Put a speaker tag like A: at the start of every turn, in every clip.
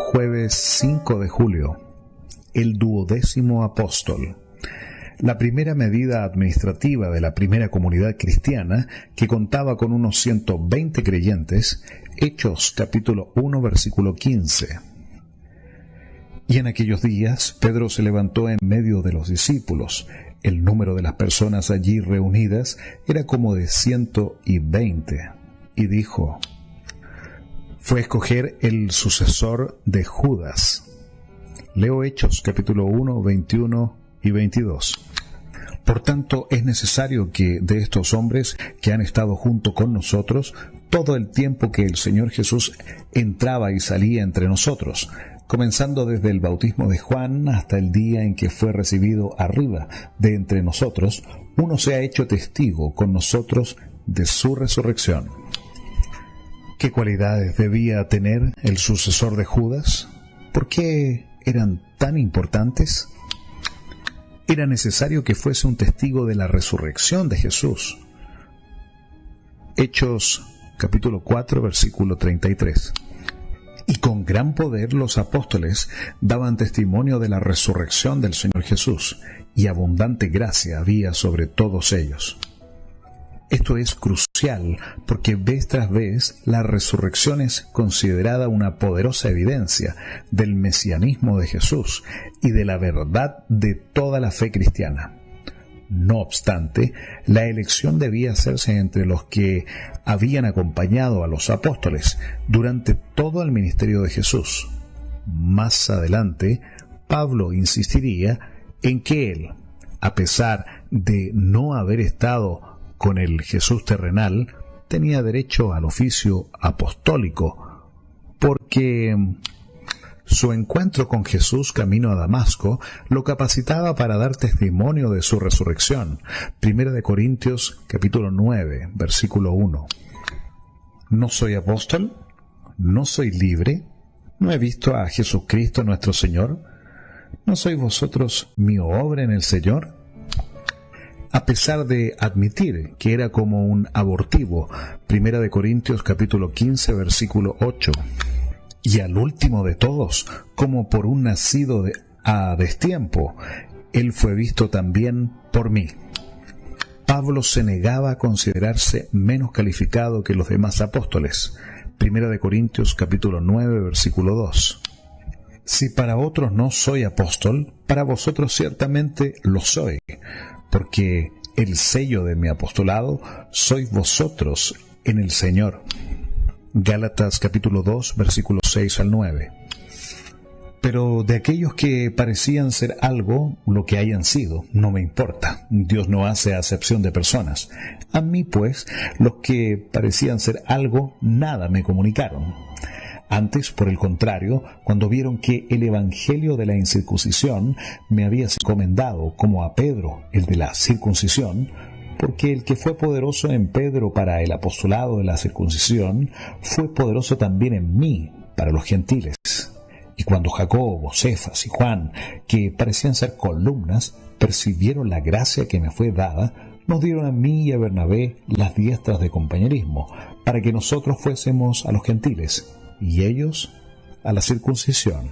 A: Jueves 5 de julio, el 12º apóstol. La primera medida administrativa de la primera comunidad cristiana, que contaba con unos 120 creyentes, Hechos capítulo 1 versículo 15. Y en aquellos días Pedro se levantó en medio de los discípulos. El número de las personas allí reunidas era como de 120, y dijo: fue a escoger el sucesor de Judas. Leo Hechos capítulo 1, 21 y 22. Por tanto, es necesario que de estos hombres que han estado junto con nosotros todo el tiempo que el Señor Jesús entraba y salía entre nosotros, comenzando desde el bautismo de Juan hasta el día en que fue recibido arriba de entre nosotros, uno se ha hecho testigo con nosotros de su resurrección. ¿Qué cualidades debía tener el sucesor de Judas? ¿Por qué eran tan importantes? Era necesario que fuese un testigo de la resurrección de Jesús. Hechos capítulo 4 versículo 33. Y con gran poder los apóstoles daban testimonio de la resurrección del Señor Jesús, y abundante gracia había sobre todos ellos. Esto es crucial porque vez tras vez la resurrección es considerada una poderosa evidencia del mesianismo de Jesús y de la verdad de toda la fe cristiana. No obstante, la elección debía hacerse entre los que habían acompañado a los apóstoles durante todo el ministerio de Jesús. Más adelante, Pablo insistiría en que él, a pesar de no haber estado con el Jesús terrenal, tenía derecho al oficio apostólico, porque su encuentro con Jesús camino a Damasco lo capacitaba para dar testimonio de su resurrección. 1 Corintios capítulo 9, versículo 1. ¿No soy apóstol? ¿No soy libre? ¿No he visto a Jesucristo nuestro Señor? ¿No sois vosotros mi obra en el Señor? A pesar de admitir que era como un abortivo, 1 Corintios capítulo 15, versículo 8. Y al último de todos, como por un nacido a destiempo, él fue visto también por mí. Pablo se negaba a considerarse menos calificado que los demás apóstoles. 1 Corintios capítulo 9, versículo 2. Si para otros no soy apóstol, para vosotros ciertamente lo soy, porque el sello de mi apostolado sois vosotros en el Señor. Gálatas capítulo 2, versículos 6 al 9. Pero de aquellos que parecían ser algo, lo que hayan sido, no me importa. Dios no hace acepción de personas. A mí, pues, los que parecían ser algo, nada me comunicaron. Antes, por el contrario, cuando vieron que el evangelio de la incircuncisión me había sido encomendado, como a Pedro, el de la circuncisión, porque el que fue poderoso en Pedro para el apostolado de la circuncisión, fue poderoso también en mí para los gentiles. Y cuando Jacobo, Cefas y Juan, que parecían ser columnas, percibieron la gracia que me fue dada, nos dieron a mí y a Bernabé las diestras de compañerismo, para que nosotros fuésemos a los gentiles, y ellos a la circuncisión.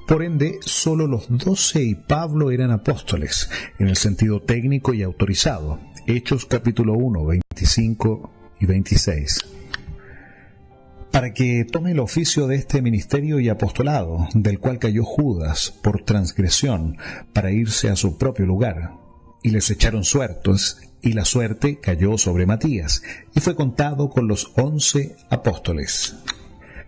A: Por ende, solo los 12 y Pablo eran apóstoles, en el sentido técnico y autorizado. Hechos capítulo 1, 25 y 26. Para que tome el oficio de este ministerio y apostolado, del cual cayó Judas por transgresión, para irse a su propio lugar. Y les echaron suertes, y la suerte cayó sobre Matías, y fue contado con los 11 apóstoles.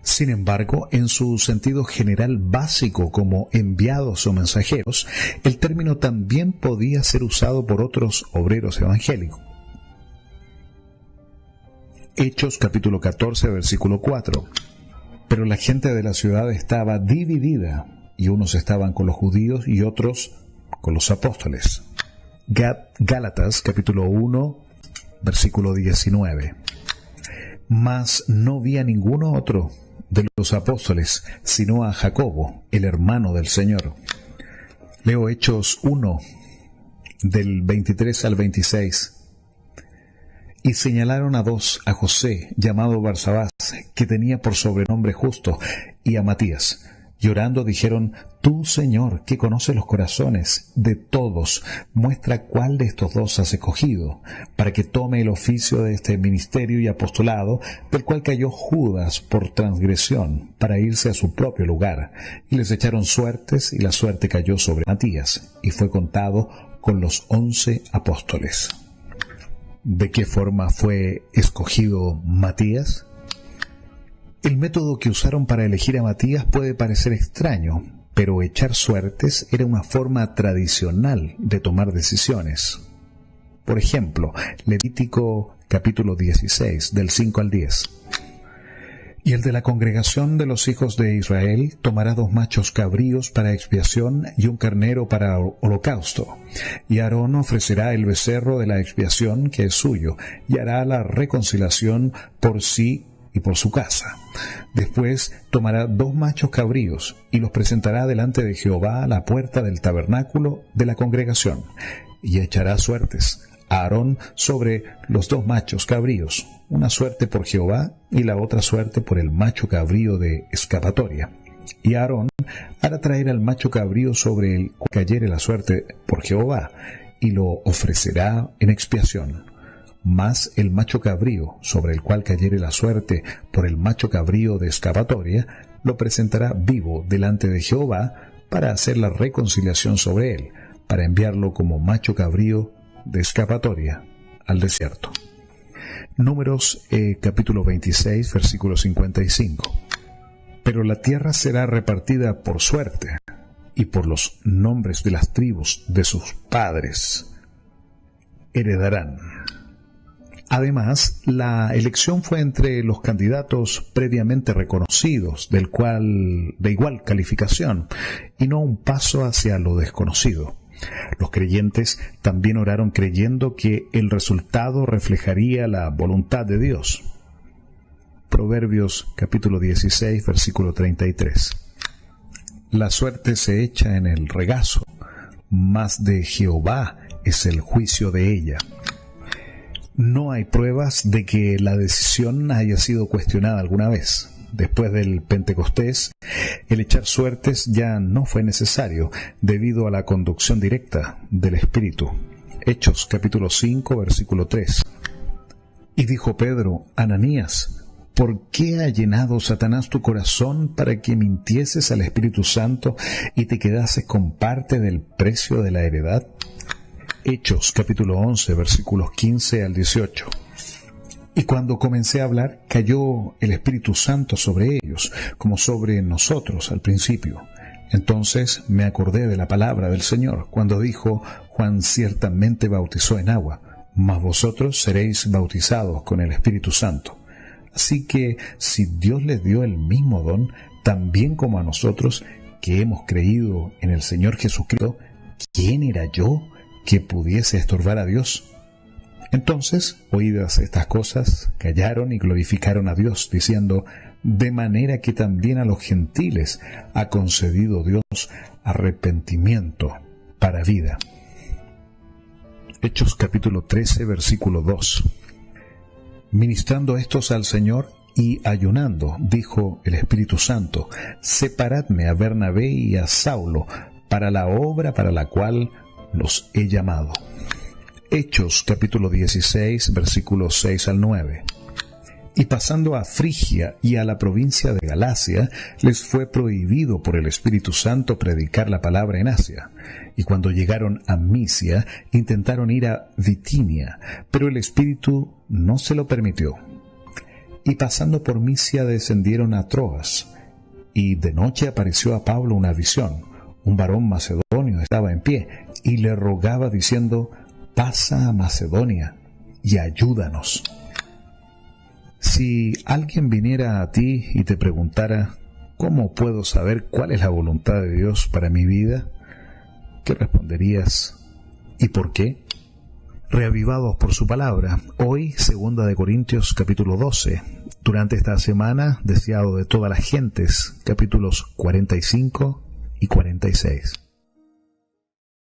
A: Sin embargo, en su sentido general básico como enviados o mensajeros, el término también podía ser usado por otros obreros evangélicos. Hechos capítulo 14, versículo 4. Pero la gente de la ciudad estaba dividida, y unos estaban con los judíos y otros con los apóstoles. Gálatas capítulo 1, versículo 19. Mas no vi a ninguno otro de los apóstoles, sino a Jacobo, el hermano del Señor. Leo Hechos 1, del 23 al 26. Y señalaron a dos, a José, llamado Barsabás, que tenía por sobrenombre Justo, y a Matías. Llorando dijeron: Tú, Señor, que conoces los corazones de todos, muestra cuál de estos dos has escogido, para que tome el oficio de este ministerio y apostolado, del cual cayó Judas por transgresión, para irse a su propio lugar. Y les echaron suertes, y la suerte cayó sobre Matías, y fue contado con los 11 apóstoles. ¿De qué forma fue escogido Matías? El método que usaron para elegir a Matías puede parecer extraño, pero echar suertes era una forma tradicional de tomar decisiones. Por ejemplo, Levítico capítulo 16, del 5 al 10. Y el de la congregación de los hijos de Israel tomará 2 machos cabríos para expiación y un carnero para holocausto. Y Aarón ofrecerá el becerro de la expiación, que es suyo, y hará la reconciliación por sí y por su casa. Después tomará 2 machos cabríos y los presentará delante de Jehová a la puerta del tabernáculo de la congregación, y echará suertes a Aarón sobre los 2 machos cabríos, una suerte por Jehová y la otra suerte por el macho cabrío de escapatoria. Y Aarón hará traer al macho cabrío sobre el cual cayere la suerte por Jehová, y lo ofrecerá en expiación. Mas el macho cabrío, sobre el cual cayere la suerte por el macho cabrío de escapatoria, lo presentará vivo delante de Jehová para hacer la reconciliación sobre él, para enviarlo como macho cabrío de escapatoria al desierto. Números capítulo 26, versículo 55. Pero la tierra será repartida por suerte, y por los nombres de las tribus de sus padres heredarán. Además, la elección fue entre los candidatos previamente reconocidos, de igual calificación, y no un paso hacia lo desconocido. Los creyentes también oraron creyendo que el resultado reflejaría la voluntad de Dios. Proverbios capítulo 16, versículo 33. La suerte se echa en el regazo, mas de Jehová es el juicio de ella. No hay pruebas de que la decisión haya sido cuestionada alguna vez. Después del Pentecostés, el echar suertes ya no fue necesario debido a la conducción directa del Espíritu. Hechos capítulo 5, versículo 3. Y dijo Pedro: Ananías, ¿por qué ha llenado Satanás tu corazón para que mintieses al Espíritu Santo y te quedases con parte del precio de la heredad? Hechos capítulo 11, versículos 15 al 18. Y cuando comencé a hablar, cayó el Espíritu Santo sobre ellos, como sobre nosotros al principio. Entonces me acordé de la palabra del Señor, cuando dijo: Juan ciertamente bautizó en agua, mas vosotros seréis bautizados con el Espíritu Santo. Así que, si Dios les dio el mismo don, también como a nosotros, que hemos creído en el Señor Jesucristo, ¿quién era yo que pudiese estorbar a Dios? Entonces, oídas estas cosas, callaron y glorificaron a Dios, diciendo: de manera que también a los gentiles ha concedido Dios arrepentimiento para vida. Hechos capítulo 13, versículo 2. Ministrando estos al Señor y ayunando, dijo el Espíritu Santo: separadme a Bernabé y a Saulo para la obra para la cual los he llamado. Hechos capítulo 16, versículos 6 al 9. Y pasando a Frigia y a la provincia de Galacia, les fue prohibido por el Espíritu Santo predicar la palabra en Asia. Y cuando llegaron a Misia, intentaron ir a Bitinia, pero el Espíritu no se lo permitió. Y pasando por Misia descendieron a Troas. Y de noche apareció a Pablo una visión. Un varón macedonio estaba en pie, y le rogaba diciendo: pasa a Macedonia y ayúdanos. Si alguien viniera a ti y te preguntara: ¿cómo puedo saber cuál es la voluntad de Dios para mi vida?, ¿qué responderías y por qué? Reavivados por su palabra, hoy 2 de Corintios capítulo 12, durante esta semana, deseado de todas las gentes, capítulos 45 y 46.